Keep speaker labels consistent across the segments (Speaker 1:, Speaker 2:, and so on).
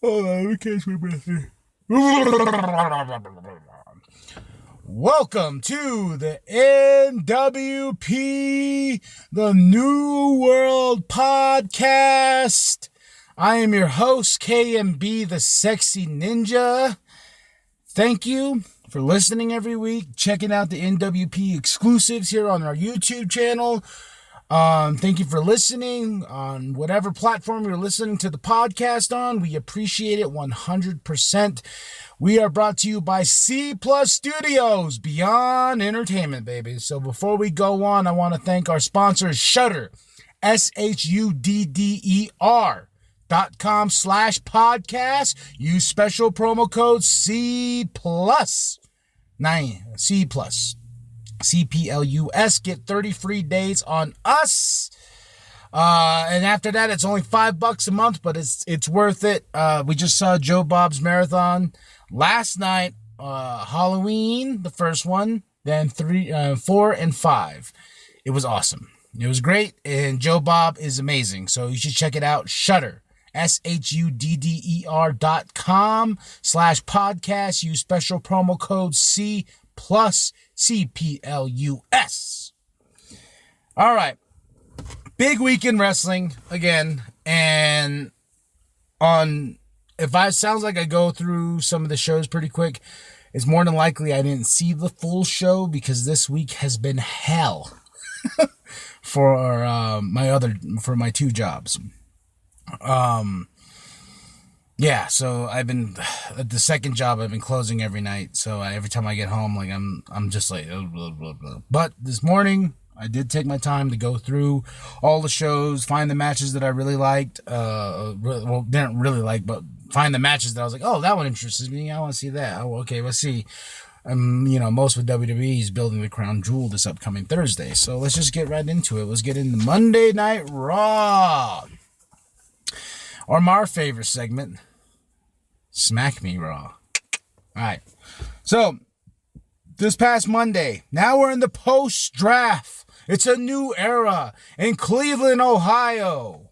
Speaker 1: Hold on, let me catch my breath here. Welcome to the NWP, the New World Podcast. I am your host, KMB, the Sexy Ninja. Thank you for listening every week, checking out the NWP exclusives here on our YouTube channel. Thank you for listening on whatever platform you're listening to the podcast on. We appreciate it 100%. We are brought to you by C Studios, Beyond Entertainment, baby. So before we go on, I want to thank our sponsors, Shudder, SHUDDER.com/podcast. Use special promo code C+. 9 C+. CPLUS. Get 30 free days on us. And after that, it's only $5 a month, but it's worth it. We just saw Joe Bob's Marathon last night. Halloween, the first one, then 3, 4, and 5. It was awesome. It was great, and Joe Bob is amazing. So you should check it out. Shudder. SHUDDER.com/podcast. Use special promo code C+ CPLUS. All right. Big week in wrestling again. And if I sounds like I go through some of the shows pretty quick, it's more than likely I didn't see the full show because this week has been hell for my 2 jobs. Yeah, so I've been at the second job. I've been closing every night. So every time I get home, like I'm just like, blah, blah, blah. But this morning I did take my time to go through all the shows, find the matches that I really liked. Didn't really like, but find the matches that I was like, oh, that one interests me. I want to see that. Oh, okay, let's see. Most with WWE is building the crown jewel this upcoming Thursday. So let's just get right into it. Let's get into Monday Night Raw. Or my favorite segment, Smack Me Raw. Alright. So, this past Monday, now we're in the post-draft. It's a new era in Cleveland, Ohio.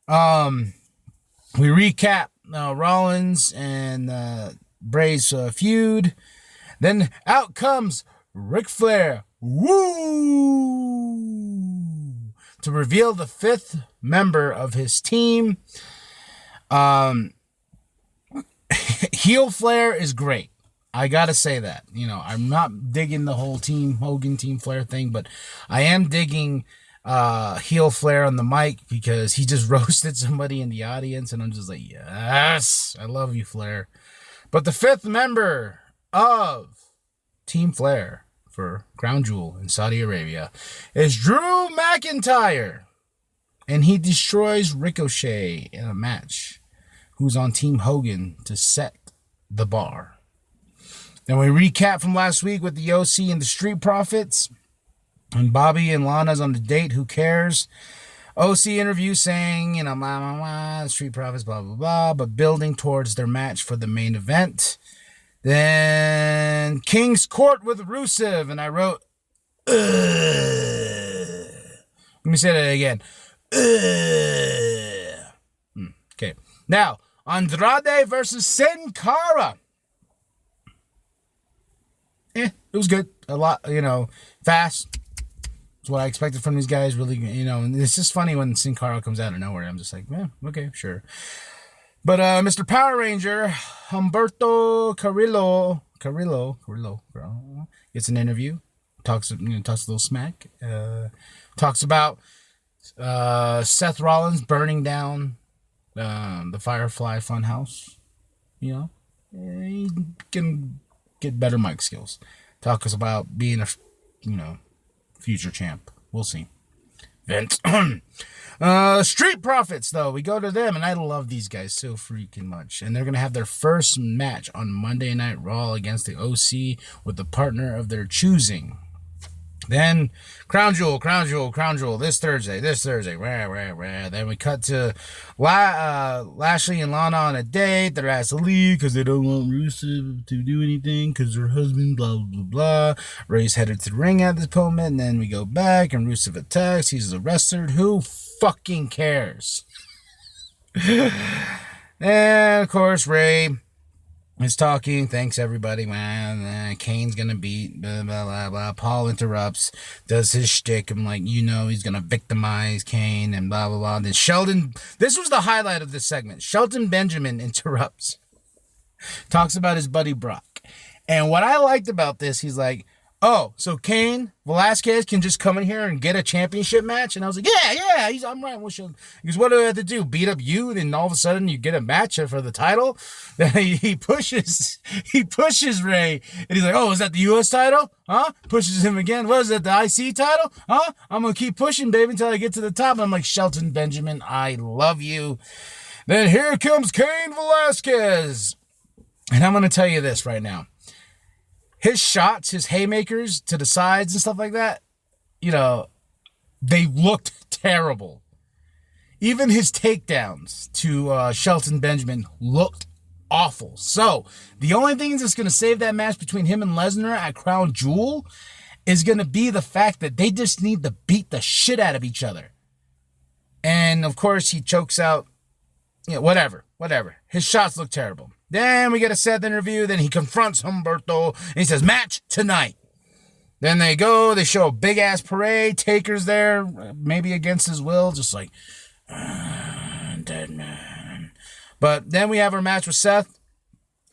Speaker 1: We recap Rollins and Bray's feud. Then out comes Ric Flair. Woo! To reveal the 5th member of his team. Heel Flair is great. I gotta say that. I'm not digging the whole Team Hogan, Team Flair thing, but I am digging Heel Flair on the mic because he just roasted somebody in the audience, and I'm just like, yes, I love you, Flair. But the 5th member of Team Flair for Crown Jewel in Saudi Arabia is Drew McIntyre. And he destroys Ricochet in a match, who's on Team Hogan to set the bar. Then we recap from last week with the OC and the Street Profits. And Bobby and Lana's on the date, who cares? OC interview saying, blah, blah, blah, Street Profits, blah, blah, blah, but building towards their match for the main event. Then King's Court with Rusev, and I wrote, ugh. Let me say that again. Okay. Now, Andrade versus Sin Cara. It was good. A lot, fast. It's what I expected from these guys. Really, and it's just funny when Sin Cara comes out of nowhere. I'm just like, okay, sure. But Mr. Power Ranger, Humberto Carrillo, gets an interview. Talks a little smack. Talks about Seth Rollins burning down the Firefly Funhouse. He can get better mic skills. Talks about being a future champ. We'll see. Vince. Street Profits, though. We go to them, and I love these guys so freaking much. And they're going to have their first match on Monday Night Raw against the OC with the partner of their choosing. Then Crown Jewel this Thursday. Then we cut to Lashley and Lana on a date. They're asked to leave because they don't want Rusev to do anything because her husband, blah, blah, blah. Ray's headed to the ring at this moment. And then we go back and Rusev attacks. He's arrested. Who fucking cares? And, of course, Ray is talking. Thanks, everybody, man. Kane's going to beat, blah, blah, blah, blah. Paul interrupts, does his shtick. I'm like, he's going to victimize Kane and blah, blah, blah. And then Shelton, this was the highlight of this segment. Shelton Benjamin interrupts, talks about his buddy Brock. And what I liked about this, he's like, oh, so Cain Velasquez can just come in here and get a championship match? And I was like, yeah, I'm right. Because what do I have to do? Beat up you? And then all of a sudden you get a match for the title? Then he pushes Ray. And he's like, oh, is that the U.S. title? Huh? Pushes him again. What is that, the IC title? Huh? I'm going to keep pushing, baby, until I get to the top. And I'm like, Shelton Benjamin, I love you. Then here comes Cain Velasquez. And I'm going to tell you this right now. His shots, his haymakers to the sides and stuff like that, they looked terrible. Even his takedowns to Shelton Benjamin looked awful. So, the only thing that's going to save that match between him and Lesnar at Crown Jewel is going to be the fact that they just need to beat the shit out of each other. And, of course, he chokes out, whatever. His shots look terrible. Then we get a Seth interview. Then he confronts Humberto. And he says, match tonight. Then they show a big-ass parade. Taker's there, maybe against his will. Just like, dead man. But then we have our match with Seth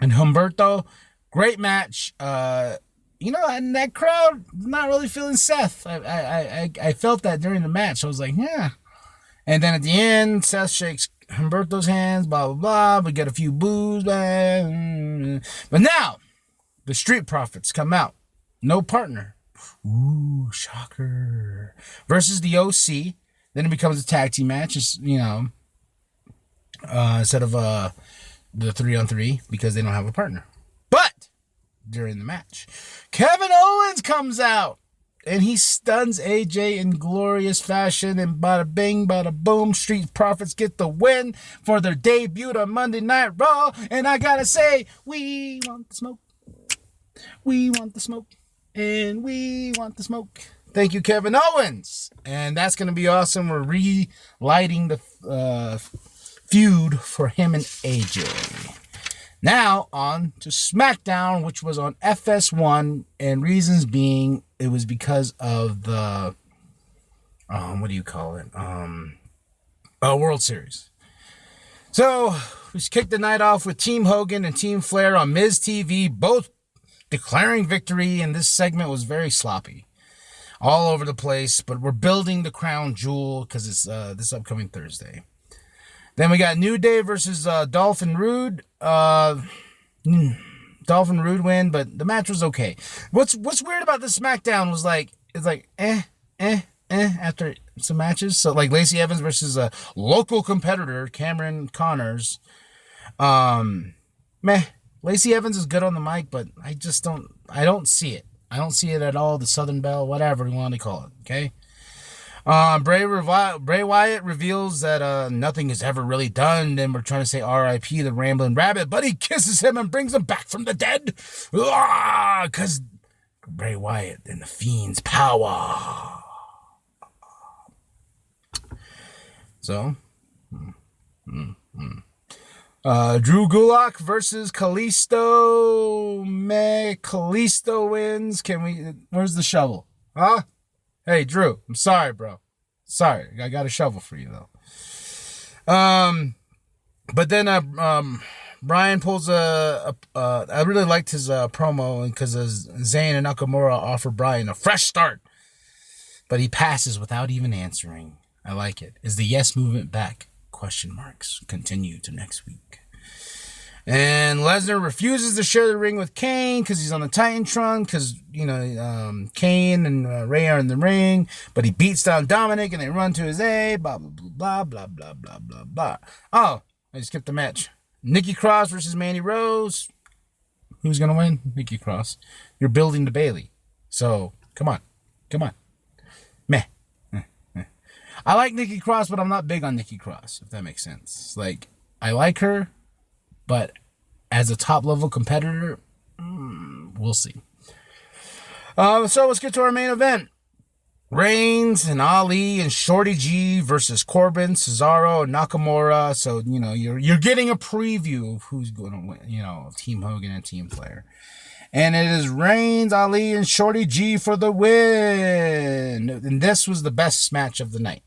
Speaker 1: and Humberto. Great match. And that crowd not really feeling Seth. I felt that during the match. I was like, yeah. And then at the end, Seth shakes Humberto's hands, blah, blah, blah. We get a few boos. But now, the Street Profits come out. No partner. Ooh, shocker. Versus the OC. Then it becomes a tag team match. It's, instead of the 3-on-3 because they don't have a partner. But during the match, Kevin Owens comes out. And he stuns AJ in glorious fashion. And bada bing, bada boom. Street Profits get the win for their debut on Monday Night Raw. And I gotta say, we want the smoke. We want the smoke. And we want the smoke. Thank you, Kevin Owens. And that's gonna be awesome. We're relighting the feud for him and AJ. Now, on to Smackdown, which was on FS1, and reasons being, it was because of the, what do you call it? World Series. So, we kicked the night off with Team Hogan and Team Flair on Miz TV, both declaring victory, and this segment was very sloppy. All over the place, but we're building the crown jewel because it's this upcoming Thursday. Then we got New Day versus Dolphin Rude. Dolphin Rude win, but the match was okay. What's weird about the SmackDown was it's after some matches. So like Lacey Evans versus a local competitor, Cameron Connors. Lacey Evans is good on the mic, but I don't see it. I don't see it at all. The Southern Belle, whatever you want to call it. Okay. Bray Wyatt reveals that nothing is ever really done, and we're trying to say R.I.P. the Rambling Rabbit, but he kisses him and brings him back from the dead, because Bray Wyatt and the Fiend's power. So, Drew Gulak versus Kalisto. Kalisto wins. Where's the shovel? Huh? Hey, Drew, I'm sorry, bro. Sorry, I got a shovel for you, though. But then Brian pulls I really liked his promo because Zayn and Nakamura offer Brian a fresh start. But he passes without even answering. I like it. Is the yes movement back? Question marks. Continue to next week. And Lesnar refuses to share the ring with Kane because he's on the Titantron because, Kane and Ray are in the ring. But he beats down Dominic and they run to his aid. Blah, blah, blah, blah, blah, blah, blah, blah. Oh, I skipped the match. Nikki Cross versus Mandy Rose. Who's going to win? Nikki Cross. You're building the Bailey. So, come on. Meh. I like Nikki Cross, but I'm not big on Nikki Cross, if that makes sense. I like her. But as a top-level competitor, we'll see. So let's get to our main event. Reigns and Ali and Shorty G versus Corbin, Cesaro, and Nakamura. So, you're getting a preview of who's going to win, Team Hogan and Team Flair. And it is Reigns, Ali, and Shorty G for the win. And this was the best match of the night.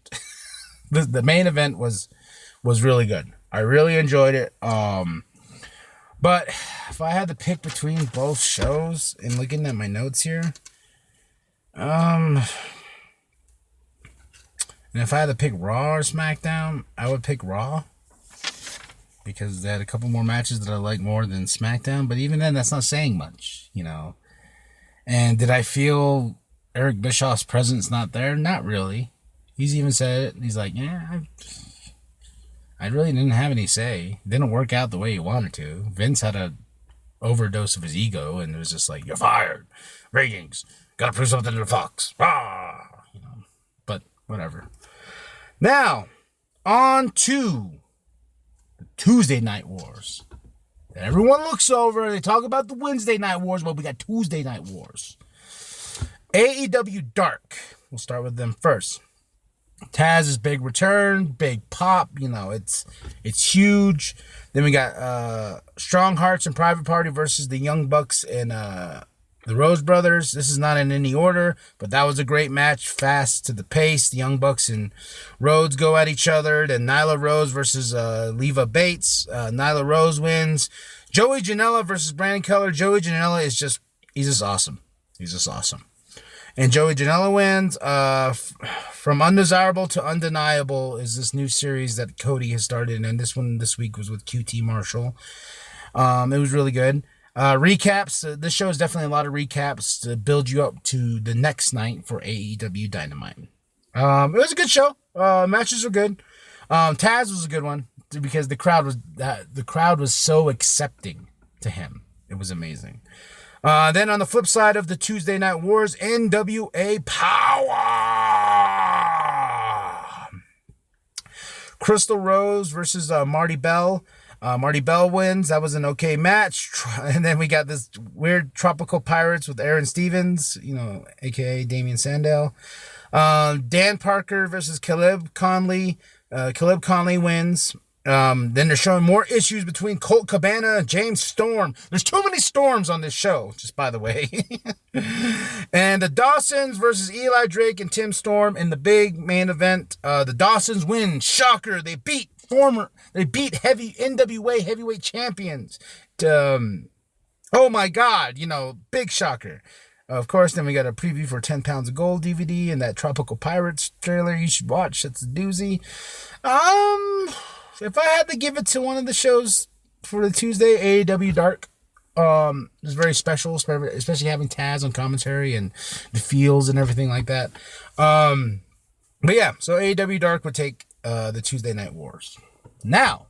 Speaker 1: The main event was really good. I really enjoyed it. But if I had to pick between both shows and looking at my notes here, and if I had to pick Raw or SmackDown, I would pick Raw. Because they had a couple more matches that I like more than SmackDown. But even then, that's not saying much, And did I feel Eric Bischoff's presence not there? Not really. He's even said it. He's like, yeah, I really didn't have any say. It didn't work out the way he wanted to. Vince had a overdose of his ego, and it was just like, you're fired. Ratings. Gotta prove something to the Fox. Ah! But whatever. Now, on to the Tuesday Night Wars. Everyone looks over. They talk about the Wednesday Night Wars, but we got Tuesday Night Wars. AEW Dark. We'll start with them first. Taz's big return, big pop, it's huge. Then we got Strong Hearts and Private Party versus the Young Bucks and the Rose Brothers. This is not in any order, but that was a great match, fast to the pace. The Young Bucks and Rhodes go at each other. Then Nyla Rose versus Leva Bates. Nyla Rose wins. Joey Janela versus Brandon Keller. Joey Janela he's just awesome. He's just awesome. And Joey Janela wins. From Undesirable to Undeniable is this new series that Cody has started. And this week was with QT Marshall. It was really good. Recaps. This show is definitely a lot of recaps to build you up to the next night for AEW Dynamite. It was a good show. Matches were good. Taz was a good one because the crowd was so accepting to him. It was amazing. Then on the flip side of the Tuesday Night Wars, NWA Power. Crystal Rose versus Marty Bell. Marty Bell wins. That was an okay match. And then we got this weird Tropical Pirates with Aaron Stevens, a.k.a. Damian Sandow. Dan Parker versus Caleb Conley. Caleb Conley wins. Then they're showing more issues between Colt Cabana and James Storm. There's too many Storms on this show, just by the way. And the Dawsons versus Eli Drake and Tim Storm in the big main event. The Dawsons win. Shocker. They beat heavy NWA heavyweight champions. Oh my God, big shocker. Of course, then we got a preview for 10 Pounds of Gold DVD and that Tropical Pirates trailer you should watch. That's a doozy. If I had to give it to one of the shows for the Tuesday, AEW Dark, it's very special, especially having Taz on commentary and the feels and everything like that. But yeah, so AEW Dark would take the Tuesday Night Wars. Now,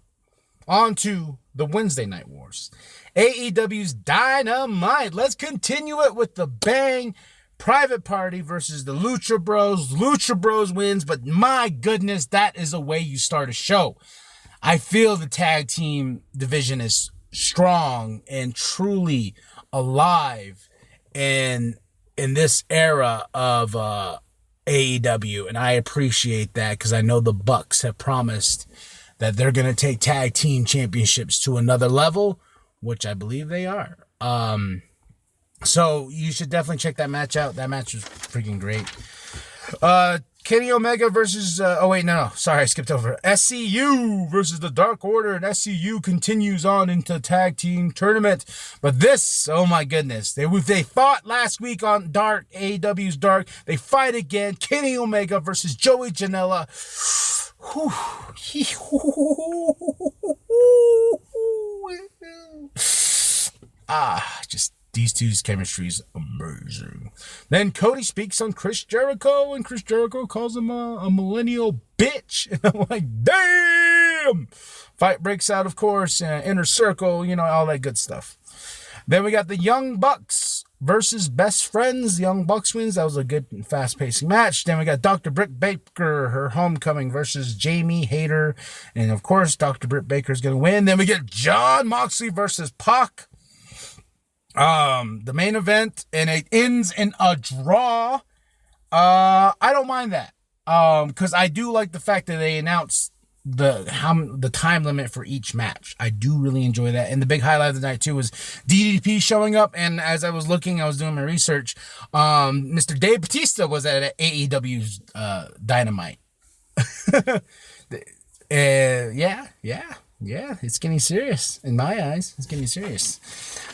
Speaker 1: on to the Wednesday Night Wars. AEW's Dynamite. Let's continue it with the bang. Private Party versus the Lucha Bros. Lucha Bros wins, but my goodness, that is a way you start a show. I feel the tag team division is strong and truly alive in this era of AEW, and I appreciate that because I know the Bucks have promised that they're going to take tag team championships to another level, which I believe they are. So you should definitely check that match out. That match was freaking great. Kenny Omega versus, sorry, I skipped over. SCU versus the Dark Order, and SCU continues on into tag team tournament. But this, oh my goodness, they fought last week on Dark, AEW's Dark. They fight again. Kenny Omega versus Joey Janela. Just these two's chemistry is amazing. Then Cody speaks on Chris Jericho, and Chris Jericho calls him a millennial bitch. And I'm like, damn! Fight breaks out, of course, Inner Circle, all that good stuff. Then we got the Young Bucks versus Best Friends. The Young Bucks wins. That was a good and fast-paced match. Then we got Dr. Britt Baker, her homecoming, versus Jamie Hayter. And, of course, Dr. Britt Baker's going to win. Then we get Jon Moxley versus Pac. The main event, and it ends in a draw. I don't mind that. Because I do like the fact that they announced the time limit for each match. I do really enjoy that. And the big highlight of the night too was DDP showing up. And as I was looking, I was doing my research. Mr. Dave Bautista was at AEW's Dynamite. Yeah. It's getting serious in my eyes. It's getting serious.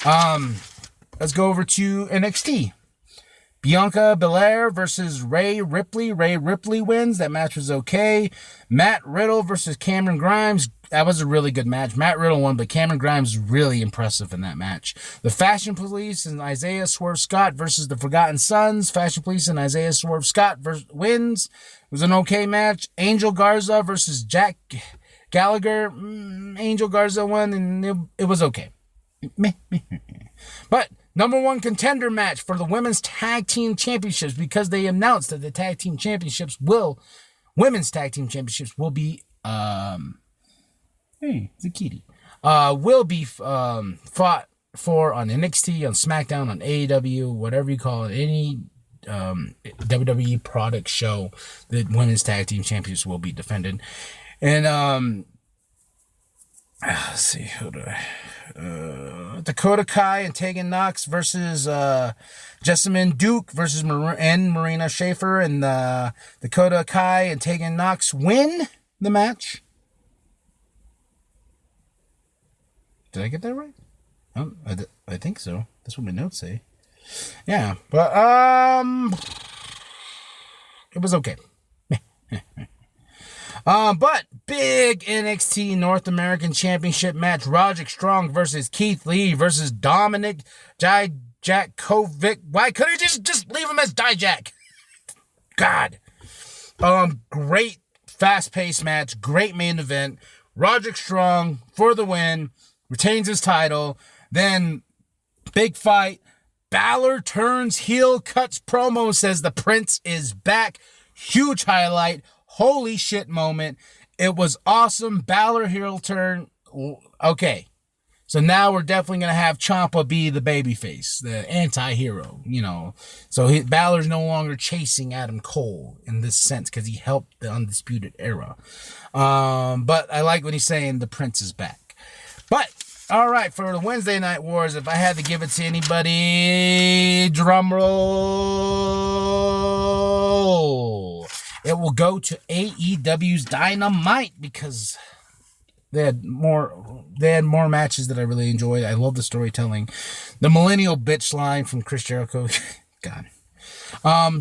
Speaker 1: Let's go over to NXT. Bianca Belair versus Rhea Ripley. Rhea Ripley wins. That match was okay. Matt Riddle versus Cameron Grimes. That was a really good match. Matt Riddle won, but Cameron Grimes was really impressive in that match. The Fashion Police and Isaiah Swerve Scott versus the Forgotten Sons. Fashion Police and Isaiah Swerve Scott wins. It was an okay match. Angel Garza versus Jack Gallagher. Angel Garza won, and it was okay. But number one contender match for the women's tag team championships, because they announced that the women's tag team championships will be, hey, it's a kitty, will be, fought for on NXT, on Smackdown, on AEW, whatever you call it, any, WWE product show, the women's tag team championships will be defended. And, let's see, who do I... Dakota Kai and Tegan Knox versus Jessamine Duke versus Marina Shafir, and Dakota Kai and Tegan Knox win the match. Did I get that right? I think so. That's what my notes say. Yeah, but it was okay. But big NXT North American Championship match. Roderick Strong versus Keith Lee versus Dominic Dijakovic. Why couldn't you just leave him as Dijak? God. Great fast-paced match. Great main event. Roderick Strong for the win. Retains his title. Then big fight. Balor turns heel, cuts promo, says the Prince is back. Huge highlight. Holy shit moment. It was awesome. Balor heel turn. Okay. So now we're definitely going to have Ciampa be the babyface, the anti-hero, you know. So Balor's no longer chasing Adam Cole in this sense because he helped the Undisputed Era. But I like what he's saying, the Prince is back. But, all right, for the Wednesday Night Wars, if I had to give it to anybody, drum roll, it will go to AEW's Dynamite because they had more matches that I really enjoyed. I love the storytelling. The Millennial Bitch line from Chris Jericho. God.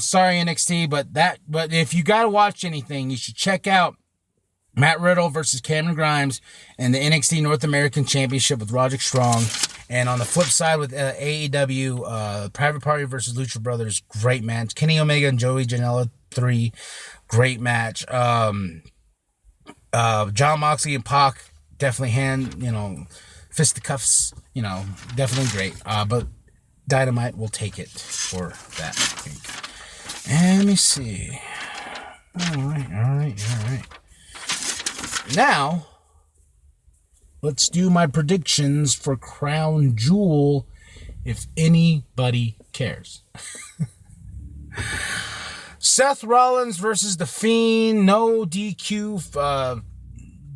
Speaker 1: Sorry NXT, but if you gotta watch anything, you should check out Matt Riddle versus Cameron Grimes and the NXT North American Championship with Roderick Strong. And on the flip side with AEW, Private Party versus Lucha Brothers, great match. Kenny Omega and Joey Janela 3, great match. Jon Moxley and Pac, definitely fisticuffs, definitely great. But Dynamite will take it for that, I think. And let me see. All right. Now, let's do my predictions for Crown Jewel, if anybody cares. Seth Rollins versus The Fiend, no DQ,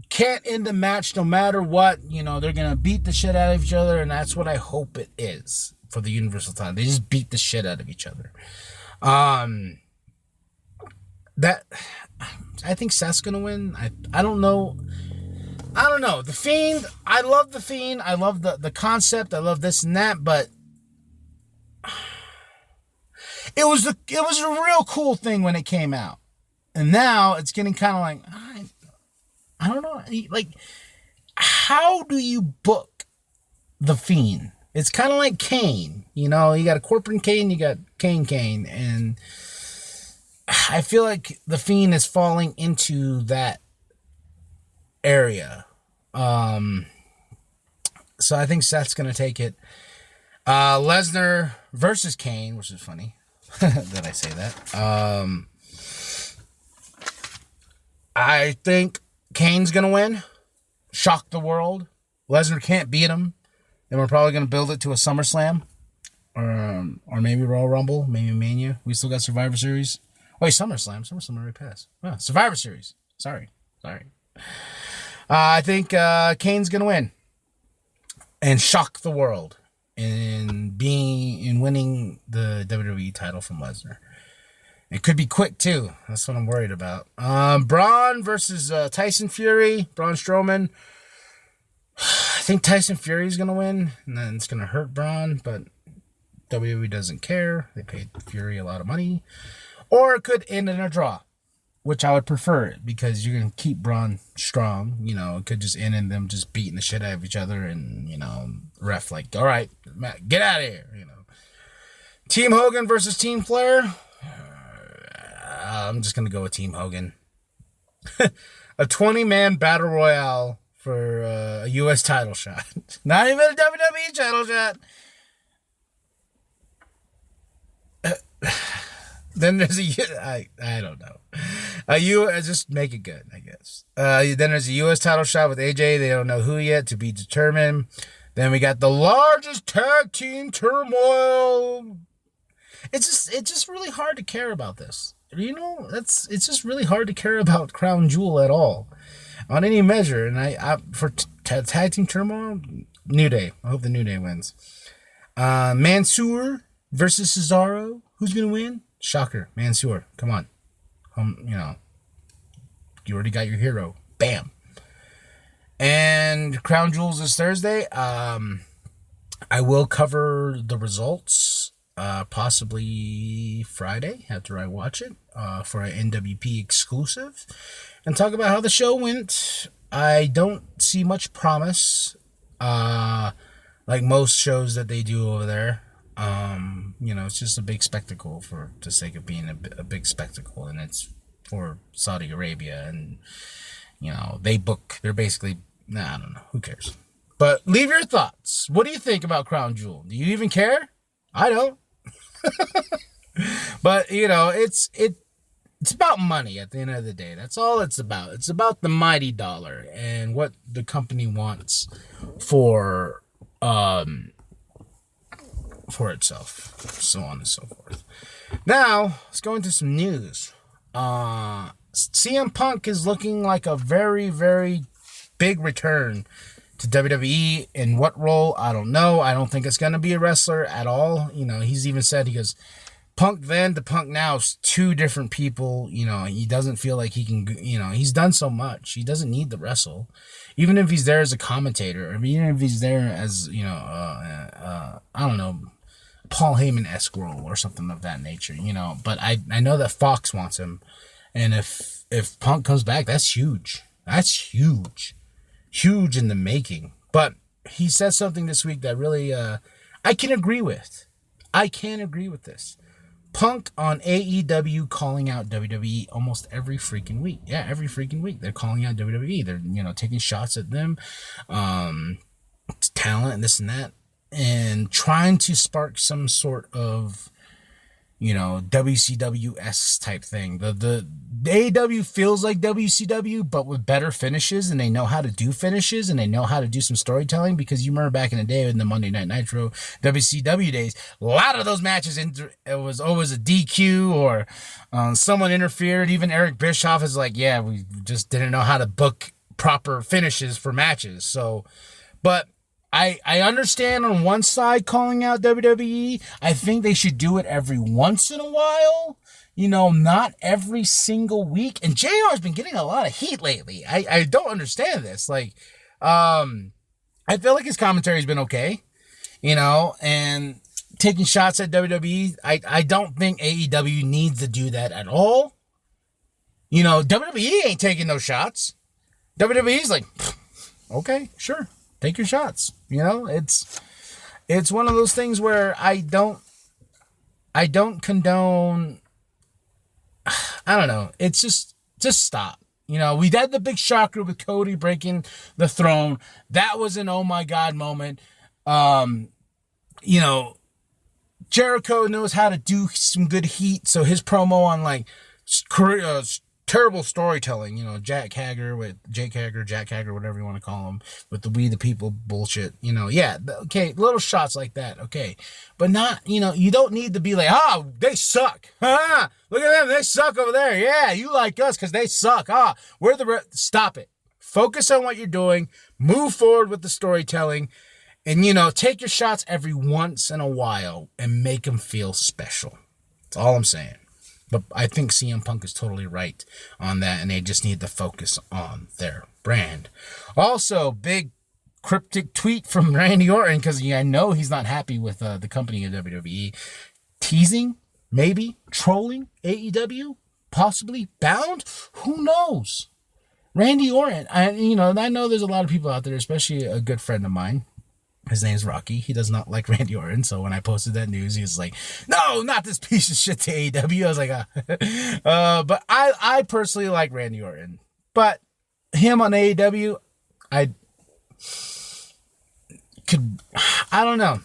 Speaker 1: can't end the match no matter what. They're going to beat the shit out of each other, and that's what I hope it is for the Universal title. They just beat the shit out of each other. I think Seth's going to win. I don't know. The Fiend, I love The Fiend. I love the concept. I love this and that, but it was a real cool thing when it came out. And now it's getting kind of like, I don't know. Like, how do you book The Fiend? It's kind of like Kane. You got a corporate Kane, you got Kane. And I feel like The Fiend is falling into that area. So I think Seth's going to take it. Lesnar versus Kane, which is funny that I say that. I think Kane's going to win. Shock the world. Lesnar can't beat him. And we're probably going to build it to a SummerSlam. Or maybe Royal Rumble. Maybe Mania. We still got Survivor Series. Wait, SummerSlam. SummerSlam already passed. Oh, Survivor Series. Sorry. I think Kane's gonna win and shock the world in winning the WWE title from Lesnar. It could be quick too. That's what I'm worried about. Braun versus Tyson Fury. Braun Strowman. I think Tyson Fury is gonna win, and then it's gonna hurt Braun, but WWE doesn't care. They paid Fury a lot of money. Or it could end in a draw, which I would prefer it, because you can keep Braun strong. You know, it could just end in them just beating the shit out of each other, and, you know, ref like, all right, Matt, get out of here, you know. Team Hogan versus Team Flair. I'm just going to go with Team Hogan. A 20-man battle royale for a U.S. title shot. Not even a WWE title shot. Then there's I don't know. Just make it good, I guess. Then there's a U.S. title shot with AJ. They don't know who yet, to be determined. Then we got the largest tag team turmoil. It's just really hard to care about this. You know, it's just really hard to care about Crown Jewel at all, on any measure. And I for tag team turmoil, New Day. I hope the New Day wins. Mansoor versus Cesaro. Who's gonna win? Shocker, Mansoor. Come on. You know, you already got your hero. Bam. And Crown Jewels is Thursday. I will cover the results, possibly Friday after I watch it, for an NWP exclusive, and talk about how the show went. I don't see much promise, like most shows that they do over there. You know, it's just a big spectacle for the sake of being a big spectacle, and it's for Saudi Arabia, and, you know, they're basically, I don't know, who cares? But leave your thoughts. What do you think about Crown Jewel? Do you even care? I don't. But, you know, it's about money at the end of the day. That's all it's about. It's about the mighty dollar and what the company wants for itself, so on and so forth. Now, let's go into some news. CM Punk is looking like a very, very big return to WWE. In what role? I don't know. I don't think it's going to be a wrestler at all. You know, he's even said, he goes, Punk then to Punk now is two different people. You know, he doesn't feel like he can, you know, he's done so much. He doesn't need to wrestle. Even if he's there as a commentator, or even if he's there as, you know, I don't know, Paul Heyman-esque role or something of that nature, you know. But I know that Fox wants him. And if Punk comes back, that's huge. That's huge. Huge in the making. But he said something this week that really I can agree with. I can agree with this. Punk on AEW calling out WWE almost every freaking week. Yeah, every freaking week. They're calling out WWE. They're, you know, taking shots at them. Talent and this and that. And trying to spark some sort of, you know, WCW-esque type thing. The AEW feels like WCW, but with better finishes, and they know how to do finishes, and they know how to do some storytelling, because you remember back in the day in the Monday Night Nitro WCW days, a lot of those matches, it was always a DQ or someone interfered. Even Eric Bischoff is like, yeah, we just didn't know how to book proper finishes for matches. So, but I understand on one side calling out WWE. I think they should do it every once in a while. You know, not every single week. And JR's been getting a lot of heat lately. I don't understand this. Like, I feel like his commentary's been okay. You know, and taking shots at WWE. I don't think AEW needs to do that at all. You know, WWE ain't taking no shots. WWE's like, okay, sure. Take your shots. You know, it's one of those things where I don't condone. I don't know. It's just stop. You know, we had the big shocker with Cody breaking the throne. That was an oh my God moment. You know, Jericho knows how to do some good heat. So his promo on like terrible storytelling, you know, Jake Hager, whatever you want to call him, with the We the People bullshit, you know, yeah, okay, little shots like that, okay, but not, you know, you don't need to be like, they suck, look at them, they suck over there, yeah, you like us because they suck, stop it, focus on what you're doing, move forward with the storytelling, and, you know, take your shots every once in a while and make them feel special. That's all I'm saying. But I think CM Punk is totally right on that, and they just need to focus on their brand. Also, big cryptic tweet from Randy Orton, because I know he's not happy with the company of WWE. Teasing, maybe, trolling AEW, possibly bound, who knows? Randy Orton, I know there's a lot of people out there, especially a good friend of mine. His name's Rocky. He does not like Randy Orton. So when I posted that news, he was like, no, not this piece of shit to AEW. I was like, but I personally like Randy Orton. But him on AEW, I don't know.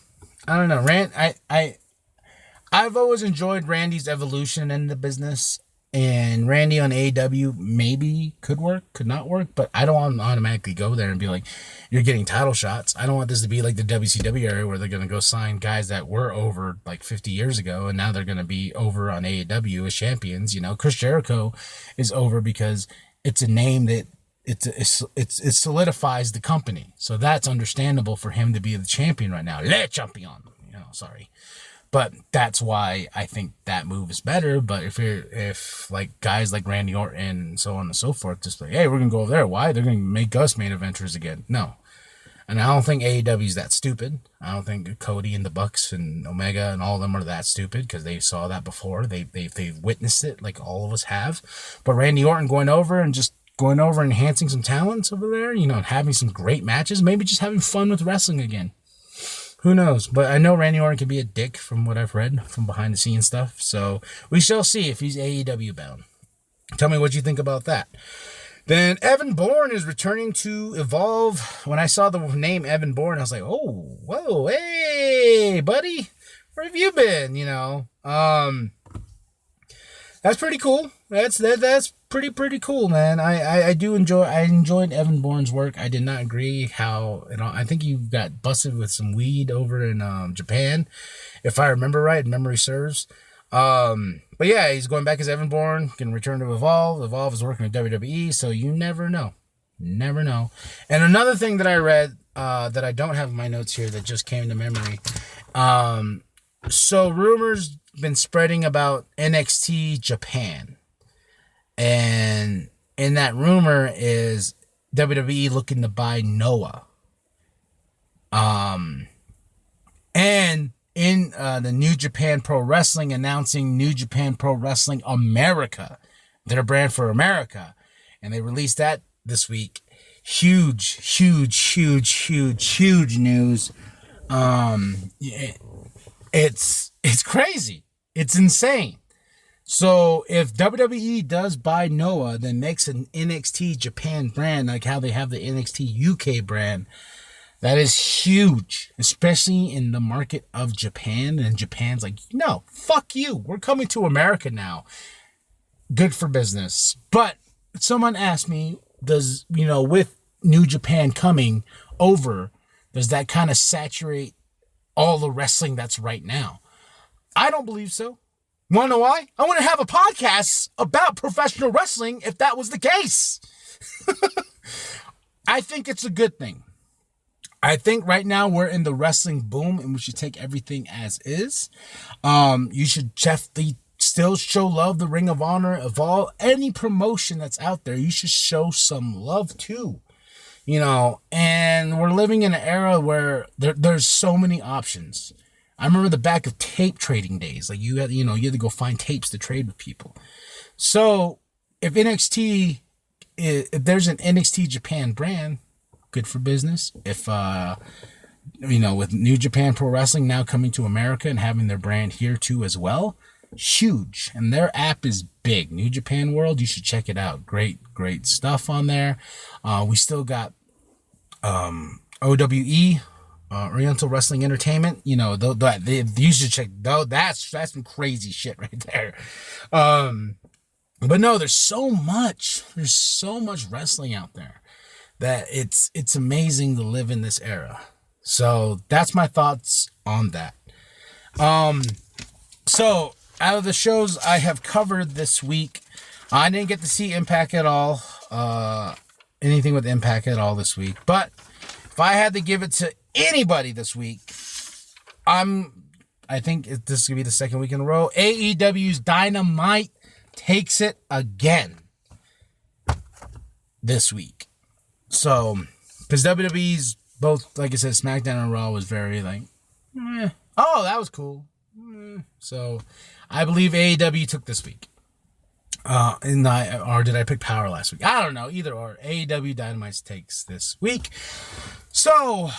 Speaker 1: I've always enjoyed Randy's evolution in the business. And Randy on AEW maybe could work, could not work, but I don't want to automatically go there and be like, you're getting title shots. I don't want this to be like the WCW area where they're going to go sign guys that were over like 50 years ago, and now they're going to be over on AEW as champions. You know, Chris Jericho is over because it's a name that it solidifies the company. So that's understandable for him to be the champion right now. Le champion. Sorry. But that's why I think that move is better. But if like guys like Randy Orton and so on and so forth, just like, hey, we're going to go over there. Why? They're going to make us main eventers again. No. And I don't think AEW is that stupid. I don't think Cody and the Bucks and Omega and all of them are that stupid, because they saw that before. They've witnessed it like all of us have. But Randy Orton going over and enhancing some talents over there, you know, having some great matches, maybe just having fun with wrestling again. Who knows? But I know Randy Orton can be a dick from what I've read from behind the scenes stuff. So we shall see if he's AEW bound. Tell me what you think about that. Then Evan Bourne is returning to Evolve. When I saw the name Evan Bourne, I was like, oh, whoa, hey, buddy, where have you been? You know, that's pretty cool. That's pretty cool, man. I enjoyed Evan Bourne's work. I did not agree how, I think he got busted with some weed over in Japan, if I remember right, memory serves. But yeah, he's going back as Evan Bourne, can return to Evolve. Evolve is working with WWE, so you never know. Never know. And another thing that I read, that I don't have in my notes here that just came to memory. So rumors been spreading about NXT Japan. And in that rumor is WWE looking to buy Noah. And in the New Japan Pro Wrestling announcing New Japan Pro Wrestling America, their brand for America. And they released that this week. Huge news. It's crazy. It's insane. So if WWE does buy Noah, then makes an NXT Japan brand, like how they have the NXT UK brand, that is huge, especially in the market of Japan. And Japan's like, no, fuck you. We're coming to America now. Good for business. But someone asked me, with New Japan coming over, does that kind of saturate all the wrestling that's right now? I don't believe so. Want to know why? I want to have a podcast about professional wrestling if that was the case. I think it's a good thing. I think right now we're in the wrestling boom and we should take everything as is. You should definitely still show love, the Ring of Honor, Evolve, any promotion that's out there. You should show some love too. And we're living in an era where there's so many options. I remember the back of tape trading days. Like you had to go find tapes to trade with people. So if there's an NXT Japan brand, good for business. If, with New Japan Pro Wrestling now coming to America and having their brand here too as well, huge. And their app is big. New Japan World, you should check it out. Great stuff on there. We still got OWE, Oriental Wrestling Entertainment. You should check. That's some crazy shit right there. But no, there's so much wrestling out there that it's amazing to live in this era. So that's my thoughts on that. So out of the shows I have covered this week, I didn't get to see Impact at all. Anything with Impact at all this week. But if I had to give it to anybody this week, I think this is going to be the second week in a row. AEW's Dynamite takes it again this week. So, because WWE's both, like I said, Smackdown and Raw was very like, oh, that was cool. So, I believe AEW took this week. Or did I pick Power last week? I don't know. Either or. AEW Dynamite takes this week. So,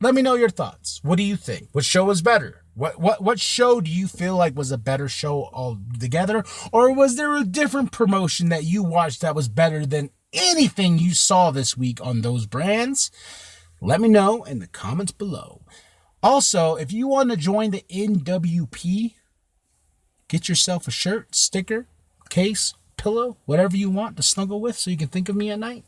Speaker 1: let me know your thoughts. What do you think? What show is better? What show do you feel like was a better show altogether? Or was there a different promotion that you watched that was better than anything you saw this week on those brands? Let me know in the comments below. Also, if you want to join the NWP, get yourself a shirt, sticker, case, pillow, whatever you want to snuggle with so you can think of me at night.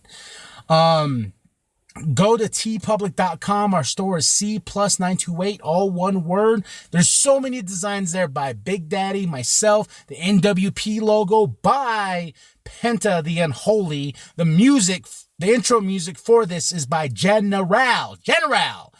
Speaker 1: Go to tpublic.com. Our store is C+928, all one word. There's so many designs there by Big Daddy, myself, the NWP logo by Penta The Unholy. The music, the intro music for this is by GeNreal.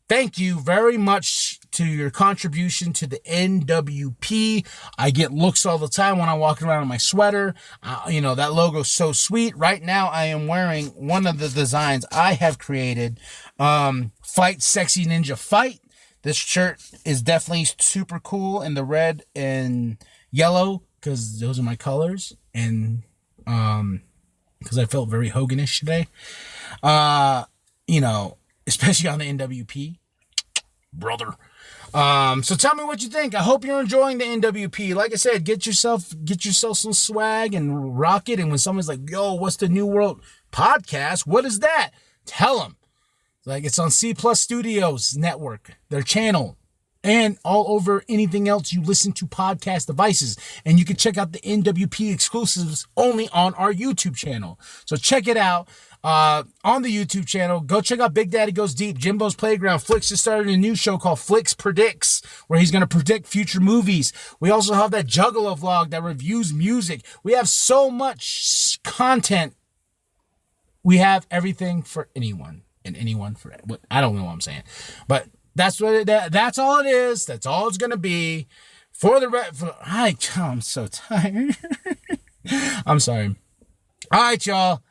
Speaker 1: Thank you very much to your contribution to the NWP. I get looks all the time when I walk around in my sweater. That logo's so sweet. Right now, I am wearing one of the designs I have created. Fight Sexy Ninja Fight. This shirt is definitely super cool in the red and yellow because those are my colors. And because I felt very Hoganish today. Especially on the NWP, brother. So tell me what you think. I hope you're enjoying the NWP. Like I said, get yourself some swag and rock it. And when someone's like, yo, what's the New World podcast? What is that? Tell them. Like, it's on C Plus Studios Network, their channel, and all over anything else you listen to podcast devices. And you can check out the NWP exclusives only on our YouTube channel. So check it out. On the YouTube channel, go check out Big Daddy Goes Deep, Jimbo's Playground. Flicks just started a new show called Flicks Predicts, where he's going to predict future movies. We also have that Juggalo vlog that reviews music. We have so much content. We have everything for anyone and anyone for what I don't know what I'm saying, but that's that's all it is. That's all it's going to be for the I'm so tired. I'm sorry. All right, y'all.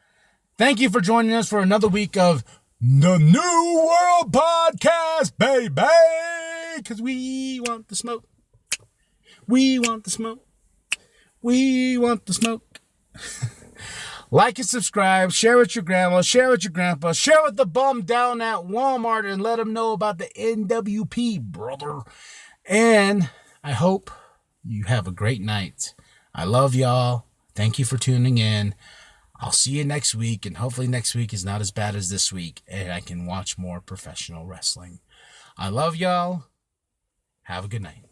Speaker 1: Thank you for joining us for another week of the New World Podcast, baby! Because we want the smoke. We want the smoke. We want the smoke. Like and subscribe. Share with your grandma. Share with your grandpa. Share with the bum down at Walmart and let them know about the NWP, brother. And I hope you have a great night. I love y'all. Thank you for tuning in. I'll see you next week, and hopefully next week is not as bad as this week, and I can watch more professional wrestling. I love y'all. Have a good night.